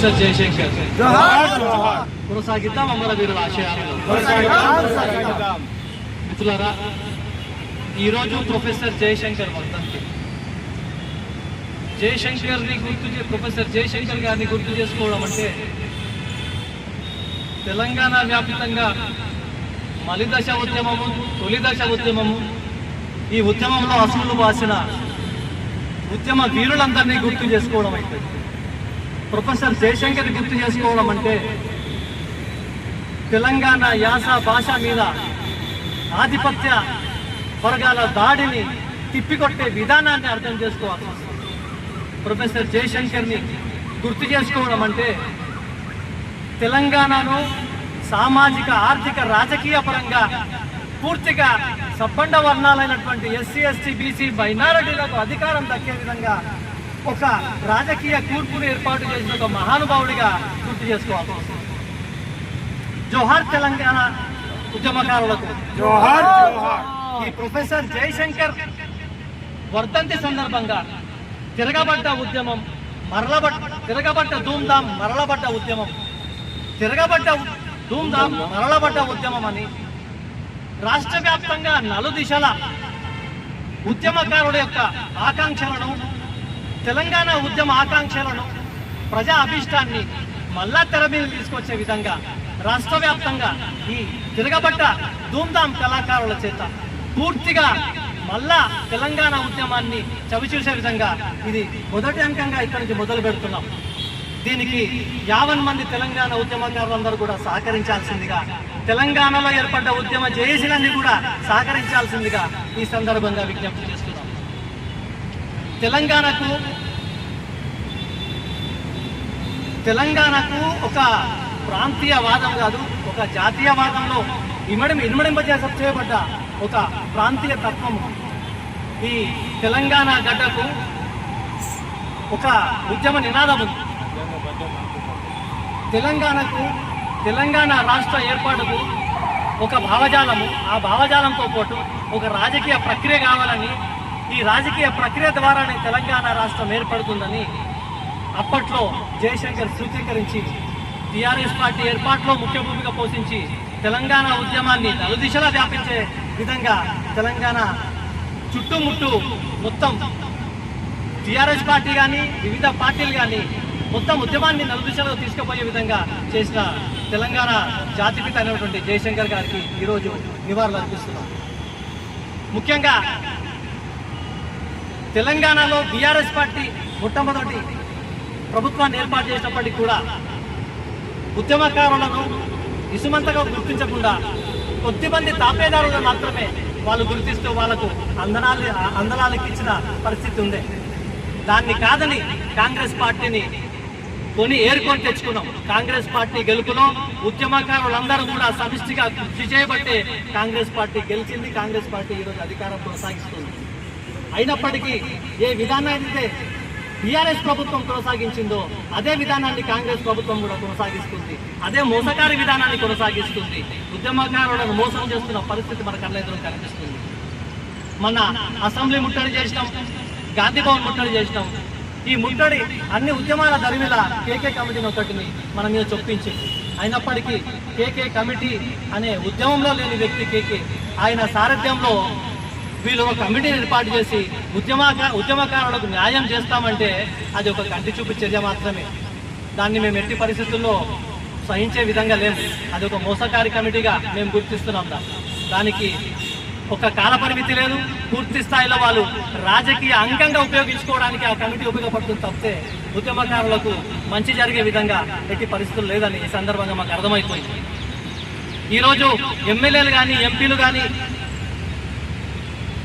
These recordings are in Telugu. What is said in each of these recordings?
ప్రొఫెసర్ జయశంకర్ కొనసాగిద్దాం అమరవీరుల ఆశయాలను. మిత్రులారా, ఈరోజు ప్రొఫెసర్ జయశంకర్ వర్ధంతి. ప్రొఫెసర్ జయశంకర్ గారిని గుర్తు చేసుకోవడం అంటే తెలంగాణ వ్యాప్తంగా మలిదశ ఉద్యమము, తొలిదశ ఉద్యమము, ఈ ఉద్యమంలో అసలు బాసిన ఉద్యమ వీరులందరినీ గుర్తు చేసుకోవడం అయితే, ప్రొఫెసర్ జయశంకర్ గుర్తు చేసుకోవడం అంటే తెలంగాణ యాస భాష మీద ఆధిపత్య వర్గాల దాడిని తిప్పికొట్టే విధానాన్ని అర్థం చేసుకోవాలి. ప్రొఫెసర్ జయశంకర్ని గుర్తు చేసుకోవడం అంటే తెలంగాణను సామాజిక, ఆర్థిక, రాజకీయ పరంగా పూర్తిగా సబ్బండ వర్ణాలైనటువంటి ఎస్సీ, ఎస్టీ, బీసీ, మైనారిటీలకు అధికారం దక్కే విధంగా ఒక రాజకీయ కూర్పును ఏర్పాటు చేసిన ఒక మహానుభావుడిగా గుర్తు చేసుకోవాలి. జోహార్ తెలంగాణ ఉద్యమకారులకు జోహార్. ఈ ప్రొఫెసర్ జయశంకర్ వర్ధంతి సందర్భంగా తిరగబడ్డ ఉద్యమం, తిరగబడ్డ ధూమ్ధాం మరలబడ్డ ఉద్యమం, మరలబడ్డ ఉద్యమం అని రాష్ట్ర వ్యాప్తంగా నలుదిశల ఉద్యమకారుల యొక్క ఆకాంక్షలను, తెలంగాణ ఉద్యమ ఆకాంక్షలను, ప్రజా అభిష్టాన్ని మళ్ళా తెర మీద తీసుకొచ్చే విధంగా రాష్ట్ర వ్యాప్తంగా ఈ తిరగబడ్డ ధూమ్ధాం కళాకారుల చేత పూర్తిగా మళ్ళా తెలంగాణ ఉద్యమాన్ని చవిచూసే విధంగా ఇది మొదటి అంకంగా ఇక్కడి నుంచి మొదలు పెడుతున్నాం. దీనికి 50 మంది తెలంగాణ ఉద్యమకారులందరూ కూడా సహకరించాల్సిందిగా, తెలంగాణలో ఏర్పడ్డ ఉద్యమ జేఏసీలన్నీ కూడా సహకరించాల్సిందిగా ఈ సందర్భంగా విజ్ఞప్తి చేస్తున్నాం. తెలంగాణకు ఒక ప్రాంతీయవాదం కాదు, ఒక జాతీయవాదంలో ఇనుమడింపజేయబడ్డ ఒక ప్రాంతీయ తత్వము ఈ తెలంగాణ గడ్డకు ఒక ఉద్యమ నినాదం ఉంది. తెలంగాణ రాష్ట్ర ఏర్పాటుకు ఒక భావజాలము, ఆ భావజాలంతో పాటు ఒక రాజకీయ ప్రక్రియ కావాలని, ఈ రాజకీయ ప్రక్రియ ద్వారానే తెలంగాణ రాష్ట్రం ఏర్పడుతుందని అప్పట్లో జయశంకర్ సూచీకరించి టీఆర్ఎస్ పార్టీ ఏర్పాటులో ముఖ్య భూమిక పోషించి తెలంగాణ ఉద్యమాన్ని నలుదిశలా వ్యాపించే విధంగా తెలంగాణ చుట్టుముట్టు మొత్తం టీఆర్ఎస్ పార్టీ కానీ, వివిధ పార్టీలు కానీ మొత్తం ఉద్యమాన్ని నలుదిశలో తీసుకుపోయే విధంగా చేసిన తెలంగాణ జాతిపిత అయినటువంటి జయశంకర్ గారికి ఈరోజు నివాళులు అర్పిస్తున్నాం. ముఖ్యంగా తెలంగాణలో బీఆర్ఎస్ పార్టీ మొట్టమొదటి ప్రభుత్వాన్ని ఏర్పాటు చేసినప్పటికీ కూడా ఉద్యమకారులను ఇసుమంతగా గుర్తించకుండా కొద్దిమంది తాపేదారులను మాత్రమే వాళ్ళు గుర్తిస్తూ వాళ్లకు అందనాలకు ఇచ్చిన పరిస్థితి ఉంది. దాన్ని కాదని కాంగ్రెస్ పార్టీని ఏరుకొని తెచ్చుకున్నాం. కాంగ్రెస్ పార్టీ గెలుపులో ఉద్యమకారులందరూ కూడా సమిష్టిగా కృషి చేయబట్టే కాంగ్రెస్ పార్టీ గెలిచింది. కాంగ్రెస్ పార్టీ ఈరోజు అధికారం కొనసాగిస్తుంది. అయినప్పటికీ ఏ విధానాన్ని అయితే టీఆర్ఎస్ ప్రభుత్వం కొనసాగించిందో అదే విధానాన్ని కాంగ్రెస్ ప్రభుత్వం కూడా కొనసాగిస్తుంది. అదే మోసకారి విధానాన్ని కొనసాగిస్తుంది. ఉద్యమకారులను మోసం చేస్తున్న పరిస్థితి మన కళ్ళెదురు కనిపిస్తుంది. మన అసెంబ్లీ ముట్టడి చేసినాం, గాంధీ భవన్ ముట్టడి చేసినాం. ఈ ముట్టడి అన్ని ఉద్యమాల దరిమిల కేకే కమిటీని ఒకటిని మన మీద చొప్పించింది. అయినప్పటికీ కేకే కమిటీ అనే ఉద్యమంలో లేని వ్యక్తి కేకే, ఆయన సారథ్యంలో వీళ్ళు ఒక కమిటీని ఏర్పాటు చేసి ఉద్యమకారులకు న్యాయం చేస్తామంటే అది ఒక కంటి చూపు చర్య మాత్రమే. దాన్ని మేము ఎట్టి పరిస్థితుల్లో సహించే విధంగా లేదు. అది ఒక మోసకారి కమిటీగా మేము గుర్తిస్తున్నాం. దానికి ఒక కాల పరిమితి లేదు. పూర్తి స్థాయిలో వాళ్ళు రాజకీయ అంగంగా ఉపయోగించుకోవడానికి ఆ కమిటీ ఉపయోగపడుతుంది తప్పితే ఉద్యమకారులకు మంచి జరిగే విధంగా ఎట్టి పరిస్థితులు లేదని ఈ సందర్భంగా మాకు అర్థమైపోయింది. ఈరోజు ఎమ్మెల్యేలు కానీ, ఎంపీలు కానీ,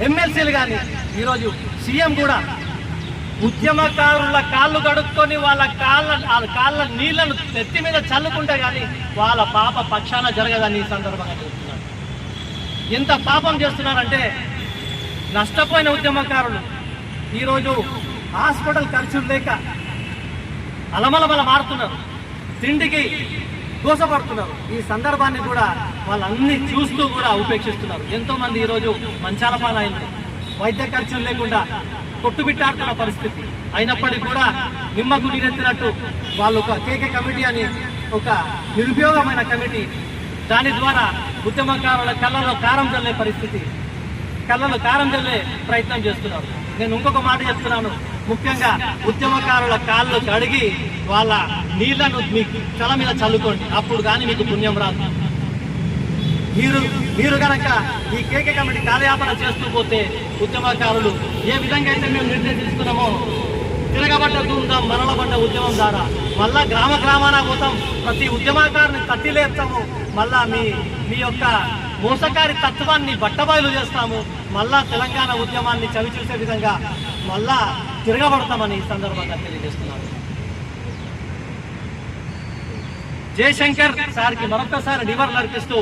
ఎమ్మెల్సీలు కానీ, ఈరోజు సీఎం కూడా ఉద్యమకారుల కాళ్ళు కడుక్కొని వాళ్ళ కాళ్ళ నీళ్లను నెత్తి మీద చల్లుకుంటే కానీ వాళ్ళ పాప పక్షాన జరగదని ఈ సందర్భంగా చెప్తున్నారు. ఎంత పాపం చేస్తున్నారంటే నష్టపోయిన ఉద్యమకారులు ఈరోజు హాస్పిటల్ ఖర్చులు లేక అలమలమల మారుతున్నారు, తిండికి దోషపడుతున్నారు. ఈ సందర్భాన్ని కూడా వాళ్ళన్నీ చూస్తూ కూడా ఉపేక్షిస్తున్నారు. ఎంతోమంది ఈరోజు మంచాల పాలైన వైద్య ఖర్చులు లేకుండా కొట్టుబిట్టాడుతున్న పరిస్థితి. అయినప్పటికీ కూడా నిమ్మకు నీరెత్తినట్టు వాళ్ళు ఒక కేకే కమిటీ అని ఒక నిరుపయోగమైన కమిటీ, దాని ద్వారా ఉద్యమకారుల కళ్ళలో కారం చల్లే పరిస్థితి, కళ్ళలో కారం చల్లే ప్రయత్నం చేస్తున్నారు. నేను ఇంకొక మాట చెప్తున్నాను, ముఖ్యంగా ఉద్యమకారుల కాళ్ళు కడిగి వాళ్ళ నీళ్లను మీకు తల మీద చల్లుకోండి, అప్పుడు కానీ మీకు పుణ్యం రాదు. మీరు కనుక ఈ కేకే కమిటీ కార్యాపన చేస్తూ పోతే ఉద్యమకారులు ఏ విధంగా అయితే మేము నిర్ణయం తీసుకున్నామో తిరగబడ్డ దూందాం మరలబడ్డ ఉద్యమం ద్వారా మళ్ళా గ్రామ గ్రామాన పోతాం, ప్రతి ఉద్యమకారుని తట్టి లేపుతాము, మళ్ళా మీ యొక్క మోసకారి తత్వాన్ని బట్టబయలు చేస్తాము, మళ్ళా తెలంగాణ ఉద్యమాన్ని చవి చూసే విధంగా మళ్ళా తిరగబడతామని ఈ సందర్భంగా తెలియజేస్తున్నాను. జయశంకర్ సార్కి మరొకసారి నివాళులు అర్పిస్తూ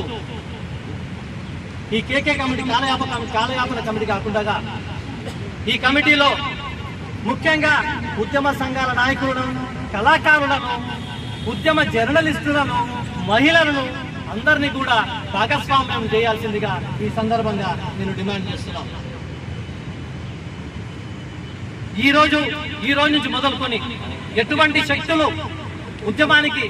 ఈ కేకే కమిటీ కాలయాపన కమిటీ కాకుండా ఈ కమిటీలో ముఖ్యంగా ఉద్యమ సంఘాల నాయకులను, కళాకారులను, ఉద్యమ జర్నలిస్టులను, మహిళలను అందరినీ కూడా భాగస్వామ్యం చేయాల్సిందిగా ఈ సందర్భంగా నేను డిమాండ్ చేస్తున్నాను. ఈ రోజు నుంచి మొదలుకొని ఎటువంటి శక్తులు ఉద్యమానికి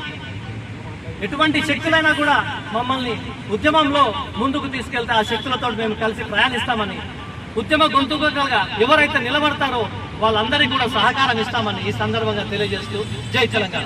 ఎటువంటి శక్తులైనా కూడా మమ్మల్ని ఉద్యమంలో ముందుకు తీసుకెళ్తే ఆ శక్తులతో మేము కలిసి ప్రయాణిస్తామని, ఉద్యమ గొంతుకలుగా ఎవరైతే నిలబడతారో వాళ్ళందరికీ కూడా సహకారం ఇస్తామని ఈ సందర్భంగా తెలియజేస్తూ జై తెలంగాణ.